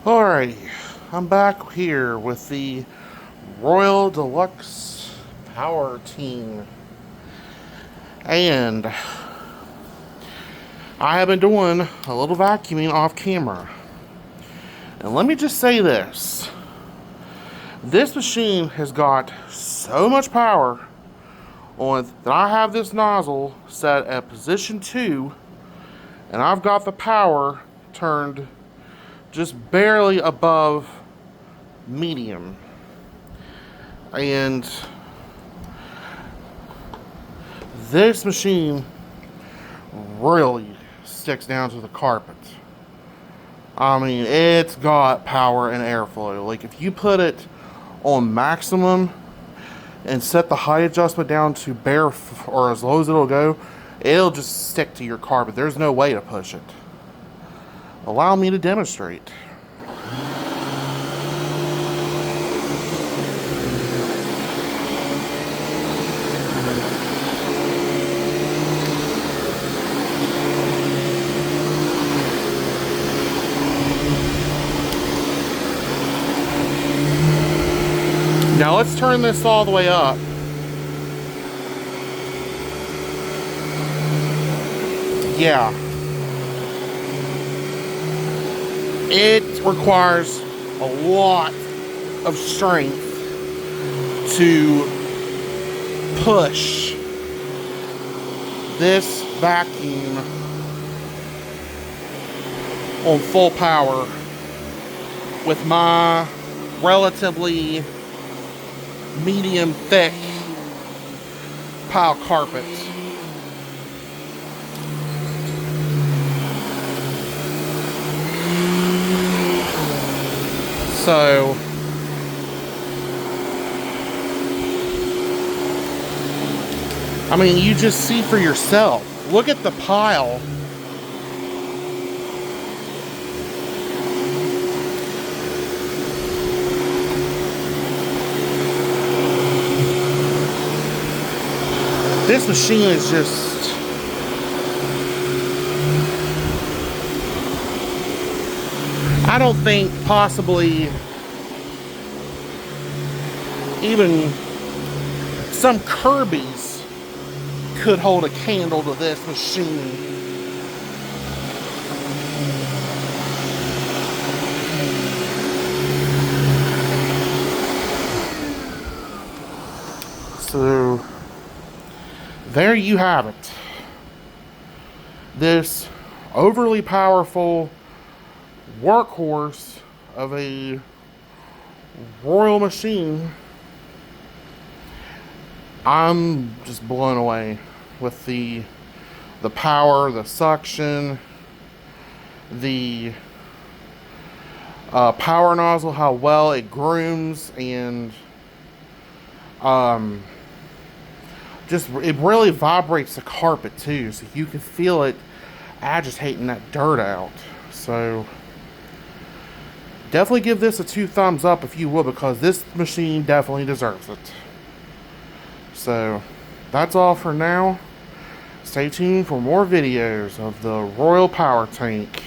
Alright, I'm back here with the Royal Deluxe Power Team. And I have been doing a little vacuuming off camera. And let me just say this. This machine has got so much power on that I have this nozzle set at position 2, and I've got the power turned just barely above medium. And this machine really sticks down to the carpet. I mean, it's got power and airflow. Like, if you put it on maximum and set the height adjustment down to bare or as low as it'll go, it'll just stick to your carpet. There's no way to push it. Allow me to demonstrate. Now let's turn this all the way up. Yeah. It requires a lot of strength to push this vacuum on full power with my relatively medium thick pile carpet. So I mean, you just see for yourself. Look at the pile. This machine is just I don't think possibly even some Kirby's could hold a candle to this machine. So there you have it. This overly powerful workhorse of a Royal machine. I'm just blown away with the power, the suction, the power nozzle, how well it grooms, and just it really vibrates the carpet too, so you can feel it agitating that dirt out. So definitely give this a 2 thumbs up if you would, because this machine definitely deserves it. So that's all for now. Stay tuned for more videos of the Royal Power Tank.